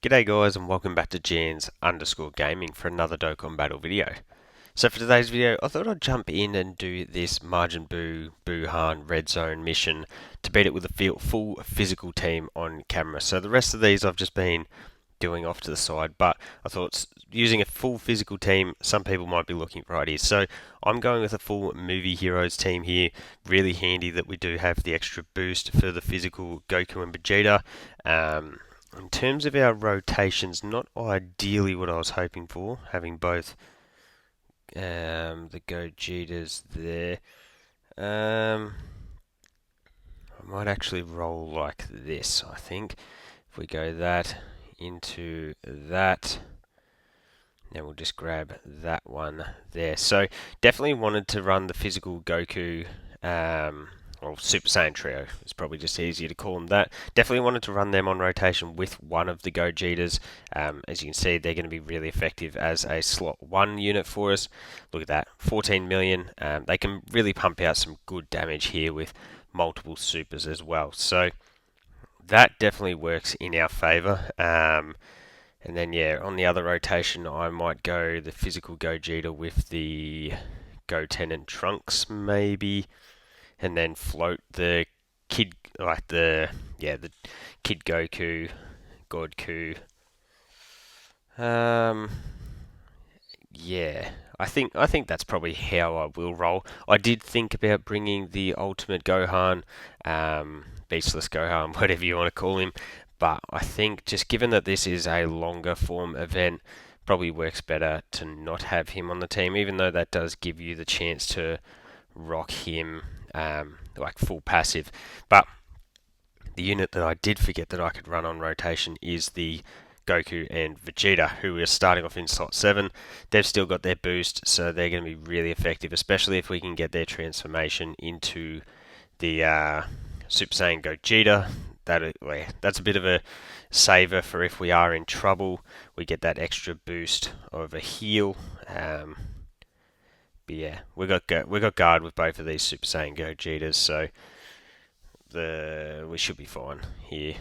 G'day guys and welcome back to Jans_Gaming for another Dokkan battle video. So for today's video I thought I'd jump in and do this Majin BUUHAN red zone mission to beat it with a full physical team on camera. So the rest of these I've just been doing off to the side, but I thought using a full physical team some people might be looking for ideas. So I'm going with a full Movie Heroes team here. Really handy that we do have the extra boost for the physical Goku and Vegeta. In terms of our rotations, not ideally what I was hoping for, having both the Gogetas there. I might actually roll like this, I think. If we go that into that, then we'll just grab that one there. So definitely wanted to run the physical Goku, or Super Saiyan Trio. It's probably just easier to call them that. Definitely wanted to run them on rotation with one of the Gogetas. As you can see, they're going to be really effective as a slot 1 unit for us. Look at that, 14 million. They can really pump out some good damage here with multiple supers as well. So that definitely works in our favour. And then, yeah, on the other rotation, I might go the physical Gogeta with the Gotenant Trunks, maybe, and then float the Kid, the Kid Goku, Godku. Yeah, I think that's probably how I will roll. I did think about bringing the Ultimate Gohan, Beastless Gohan, whatever you want to call him, but I think just given that this is a longer form event, probably works better to not have him on the team, even though that does give you the chance to rock him like full passive. But the unit that I did forget that I could run on rotation is the Goku and Vegeta, who are starting off in slot 7. They've still got their boost, so they're going to be really effective, especially if we can get their transformation into the Super Saiyan Gogeta. That's a bit of a saver for if we are in trouble. We get that extra boost of a heal. But yeah, we got guard with both of these Super Saiyan Gogetas, so we should be fine here,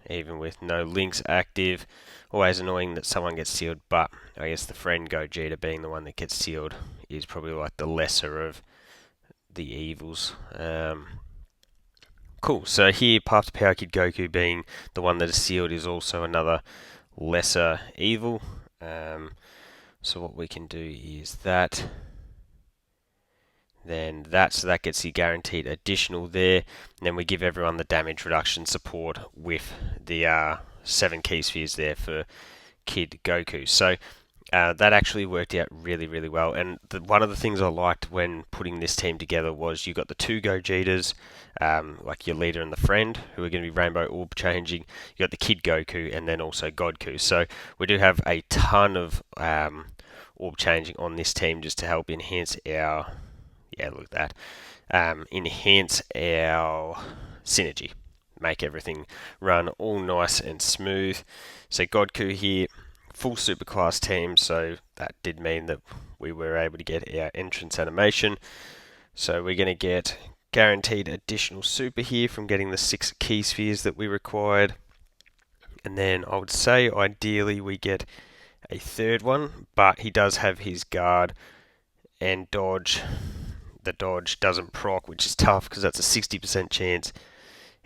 even with no links active. Always annoying that someone gets sealed, but I guess the friend Gogeta being the one that gets sealed is probably like the lesser of the evils. Cool, so here Path to Power Kid Goku being the one that is sealed is also another lesser evil. So what we can do is that, then so that gets you guaranteed additional there. And then we give everyone the damage reduction support with the 7 key spheres there for Kid Goku. So that actually worked out really well. And one of the things I liked when putting this team together was you got the 2 Gogetas, like your leader and the friend, who are going to be rainbow orb changing. You got the Kid Goku and then also Godku. So we do have a ton of orb changing on this team just to help enhance our look at that. Enhance our synergy. Make everything run all nice and smooth. So Godku here, full superclass team, so that did mean that we were able to get our entrance animation. So we're going to get guaranteed additional super here from getting the 6 key spheres that we required. And then I would say ideally we get a third one, but he does have his guard and dodge. The dodge doesn't proc, which is tough because that's a 60% chance,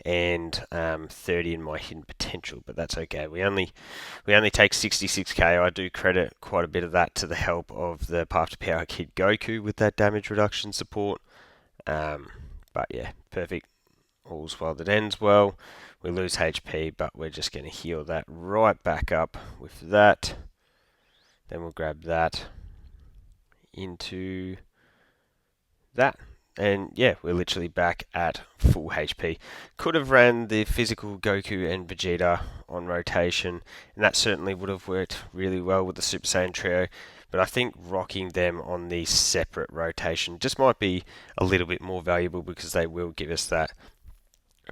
and 30 in my hidden potential, but that's okay. We only take 66k. I do credit quite a bit of that to the help of the Path to Power Kid Goku with that damage reduction support. But yeah, perfect. All's well that ends well. We lose HP, but we're just going to heal that right back up with that. Then we'll grab that into that, and yeah, we're literally back at full HP. Could have ran the physical Goku and Vegeta on rotation, and that certainly would have worked really well with the Super Saiyan Trio, but I think rocking them on the separate rotation just might be a little bit more valuable because they will give us that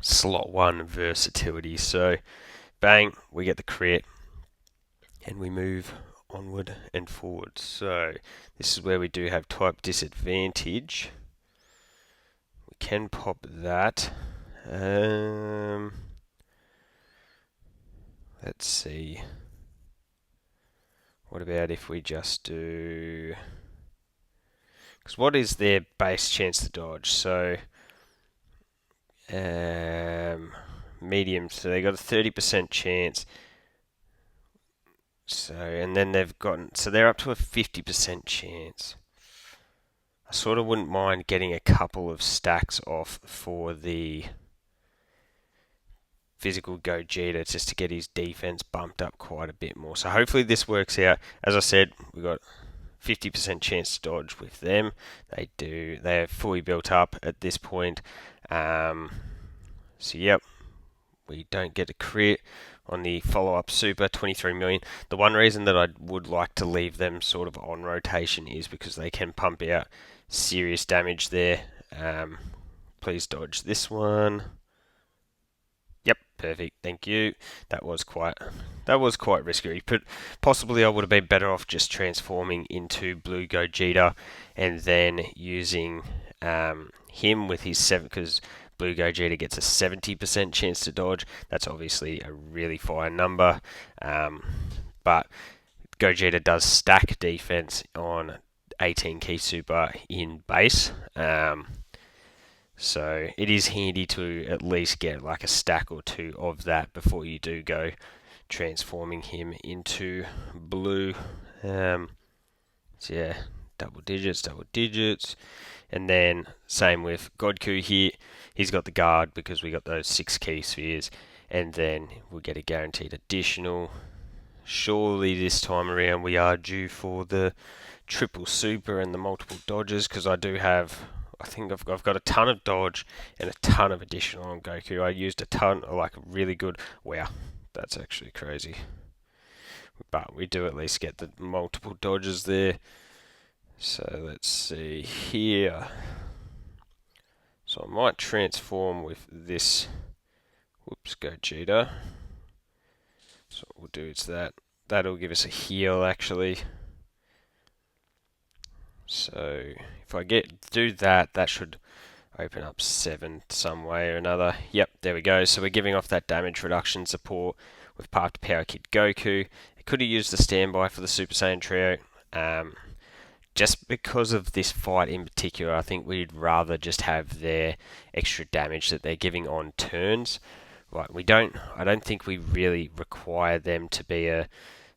slot 1 versatility. So bang, we get the crit, and we move onward and forward. So this is where we do have type disadvantage. We can pop that. Let's see. What about if we just do... Because what is their base chance to dodge? So, medium, so they got a 30% chance. So, and then they've gotten, so they're up to a 50% chance. I sort of wouldn't mind getting a couple of stacks off for the physical Gogeta just to get his defense bumped up quite a bit more. So hopefully this works out. As I said, we've got 50% chance to dodge with them. They're fully built up at this point. So yep, we don't get a crit on the follow-up super, 23 million. The one reason that I would like to leave them sort of on rotation is because they can pump out serious damage there. Please dodge this one. Yep, perfect. Thank you. That was quite risky. But possibly I would have been better off just transforming into Blue Gogeta and then using him with his 7, because Blue Gogeta gets a 70% chance to dodge. That's obviously a really fine number. But Gogeta does stack defense on 18 key super in base. So it is handy to at least get like a stack or two of that before you do go transforming him into blue. So yeah, double digits. And then same with Godku here. He's got the guard because we got those 6 key spheres. And then we'll get a guaranteed additional. Surely this time around we are due for the triple super and the multiple dodges, because I think I've got a ton of dodge and a ton of additional on Goku. I used a ton, like really good. Wow, that's actually crazy. But we do at least get the multiple dodges there. So let's see here. So I might transform with this. Whoops, Gogeta. So what we'll do is that'll give us a heal actually. So if I do that, that should open up 7 some way or another. Yep, there we go. So we're giving off that damage reduction support with Path to Power Kid Goku. I could have used the standby for the Super Saiyan trio. Just because of this fight in particular, I think we'd rather just have their extra damage that they're giving on turns. Right, I don't think we really require them to be a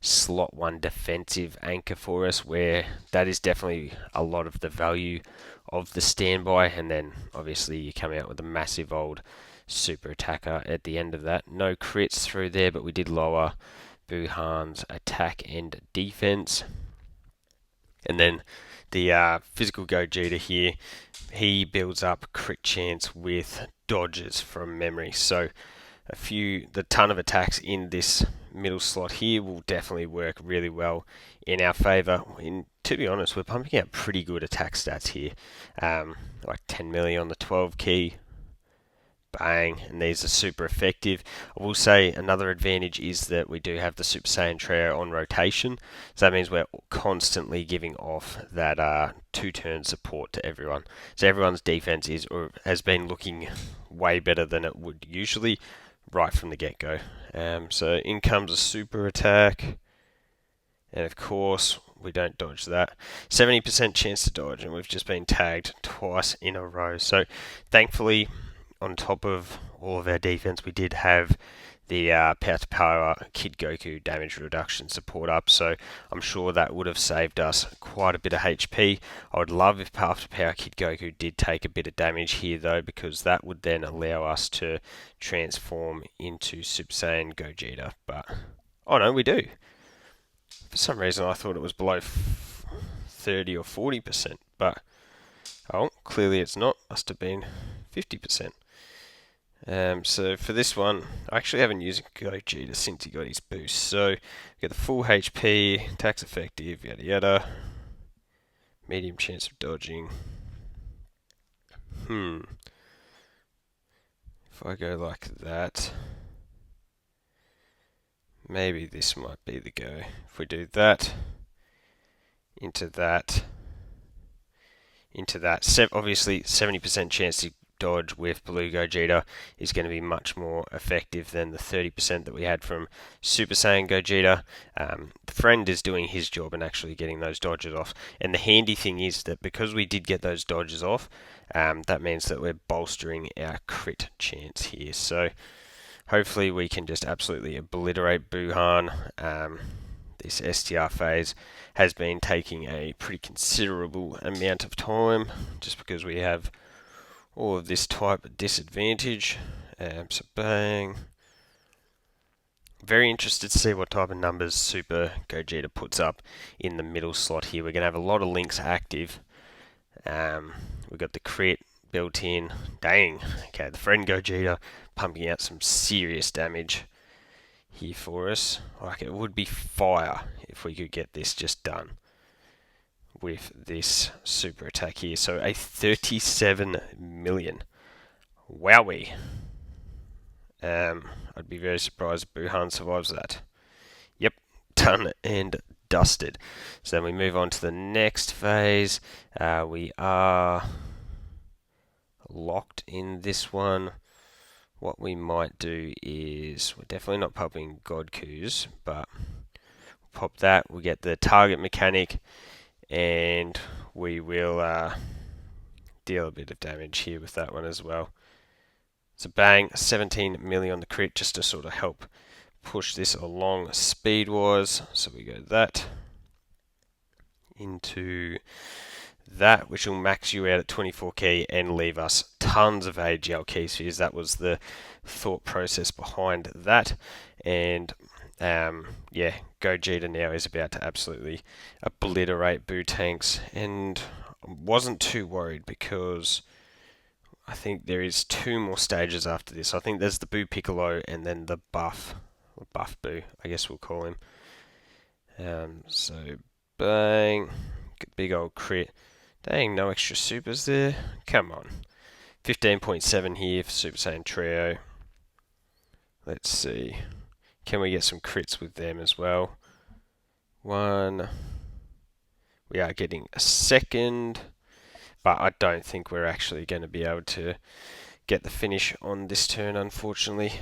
slot 1 defensive anchor for us, where that is definitely a lot of the value of the standby, and then obviously you come out with a massive old super attacker at the end of that. No crits through there, but we did lower BUUHAN's attack and defense. And then the physical Gogeta here, he builds up crit chance with dodges from memory. So the ton of attacks in this middle slot here will definitely work really well in our favour. To be honest, we're pumping out pretty good attack stats here. Like 10 million on the 12 key. Bang, and these are super effective. I will say another advantage is that we do have the Super Saiyan trio on rotation, so that means we're constantly giving off that 2-turn support to everyone. So everyone's defense has been looking way better than it would usually right from the get-go. So in comes a super attack, and of course we don't dodge that. 70% chance to dodge, and we've just been tagged twice in a row. So thankfully, on top of all of our defense, we did have the Power to Power Kid Goku damage reduction support up, so I'm sure that would have saved us quite a bit of HP. I would love if Power to Power Kid Goku did take a bit of damage here though, because that would then allow us to transform into Super Saiyan Gogeta. But oh no, we do. For some reason I thought it was below 30 or 40%, but oh, clearly it's not. Must have been 50%. So for this one, I actually haven't used Gogeta since he got his boost. So we get the full HP, attacks effective, yada yada. Medium chance of dodging. If I go like that, maybe this might be the go. If we do that, into that, obviously 70% chance to dodge with Blue Gogeta is going to be much more effective than the 30% that we had from Super Saiyan Gogeta. The friend is doing his job and actually getting those dodges off. And the handy thing is that because we did get those dodges off, that means that we're bolstering our crit chance here. So hopefully we can just absolutely obliterate BUUHAN. This STR phase has been taking a pretty considerable amount of time just because we have all of this type of disadvantage. So bang. Very interested to see what type of numbers Super Gogeta puts up in the middle slot here. We're going to have a lot of links active. We've got the crit built in. Dang. Okay, the friend Gogeta pumping out some serious damage here for us. Like, it would be fire if we could get this just done with this super attack here. So a 37 million. Wowee. I'd be very surprised if BUUHAN survives that. Yep, done and dusted. So then we move on to the next phase. We are locked in this one. What we might do is, we're definitely not popping Godkus, but we'll pop that. We'll get the target mechanic, and we will deal a bit of damage here with that one as well. So bang, 17 million on the crit just to sort of help push this along speed-wise. So we go that into that, which will max you out at 24 key and leave us tons of AGL key spheres. That was the thought process behind that. And yeah, Gogeta now is about to absolutely obliterate Buu tanks, and wasn't too worried because I think there is 2 more stages after this. I think there's the Buu Piccolo and then the buff Buu, I guess we'll call him. So bang, big old crit. Dang, no extra supers there. Come on. 15.7 here for Super Saiyan Trio. Let's see. Can we get some crits with them as well? 1. We are getting a second, but I don't think we're actually going to be able to get the finish on this turn, unfortunately.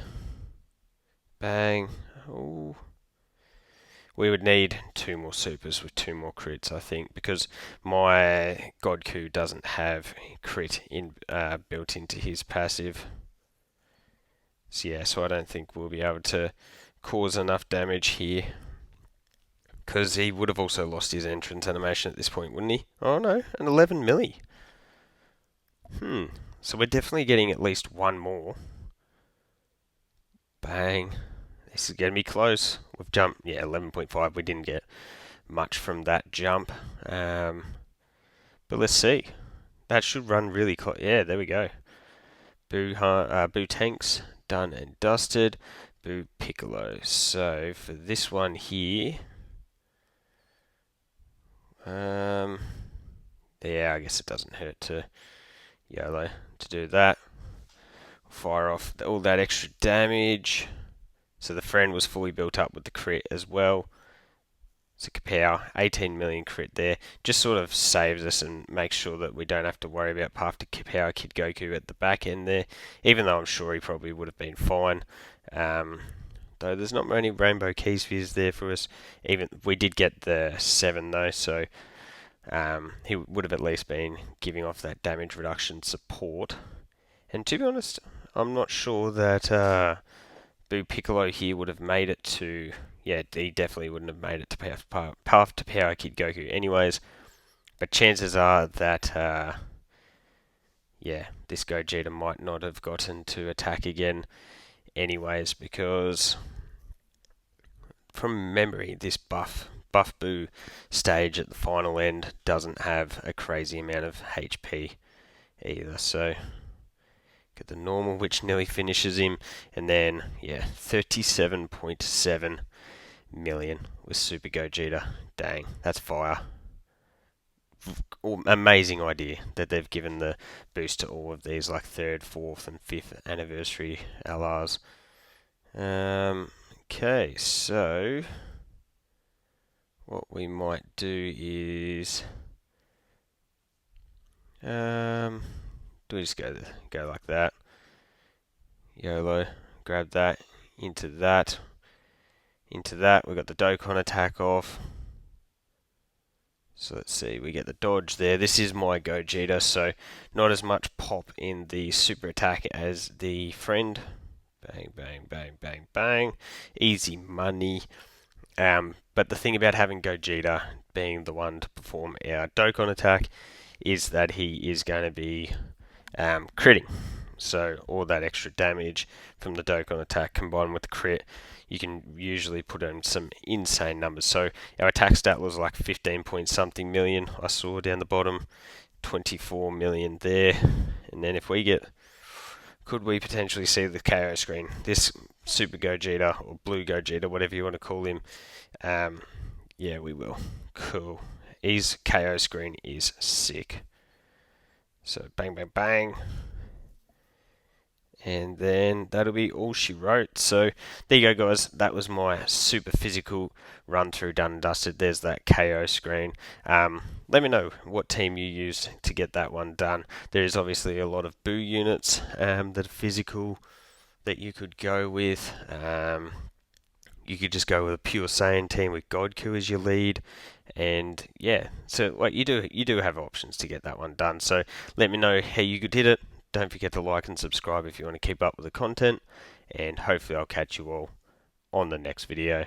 Bang. Ooh. We would need 2 more supers with 2 more crits, I think, because my Godku doesn't have crit built into his passive. So yeah, so I don't think we'll be able to cause enough damage here, because he would have also lost his entrance animation at this point, wouldn't he? Oh no, an 11 milli. So we're definitely getting at least 1 more. Bang. This is going to be close. We've jumped, yeah, 11.5. We didn't get much from that jump. But let's see. That should run really close. Yeah, there we go. Buu tanks, done and dusted. Buu Piccolo. So for this one here, yeah, I guess it doesn't hurt to YOLO to do that. Fire off all that extra damage. So the friend was fully built up with the crit as well. So Kapow, 18 million crit there. Just sort of saves us and makes sure that we don't have to worry about Path to Kapow Kid Goku at the back end there. Even though I'm sure he probably would have been fine. Though there's not many rainbow key spheres there for us. Even we did get the 7 though, so he would have at least been giving off that damage reduction support. And to be honest, I'm not sure that Buu Piccolo here would have made it to... Yeah, he definitely wouldn't have made it to Path to Power Kid Goku anyways. But chances are that, yeah, this Gogeta might not have gotten to attack again anyways, because from memory, this Buff Buu stage at the final end doesn't have a crazy amount of HP either. So get the normal, which nearly finishes him, and then, yeah, 37.7 million with Super Gogeta. Dang, that's fire. Amazing idea that they've given the boost to all of these, like 3rd, 4th, and 5th anniversary LRs. Okay, so what we might do is do we just go like that? YOLO, grab that, into that, into that. We've got the Dokkan attack off. So let's see, we get the dodge there. This is my Gogeta, so not as much pop in the super attack as the friend. Bang, bang, bang, bang, bang. Easy money. But the thing about having Gogeta being the one to perform our Dokkan attack is that he is going to be critting. So all that extra damage from the Dokkan attack combined with the crit, you can usually put in some insane numbers. So our attack stat was like 15 point something million. I saw down the bottom, 24 million there. And then if we get, could we potentially see the KO screen? This Super Gogeta or Blue Gogeta, whatever you want to call him. Yeah, we will. Cool. His KO screen is sick. So bang, bang, bang. And then that'll be all she wrote. So there you go, guys. That was my super physical run through, done and dusted. There's that KO screen. Let me know what team you used to get that one done. There is obviously a lot of Buu units that are physical that you could go with. You could just go with a pure Saiyan team with Godku as your lead, and yeah. So what you do have options to get that one done. So let me know how you did it. Don't forget to like and subscribe if you want to keep up with the content, and hopefully I'll catch you all on the next video.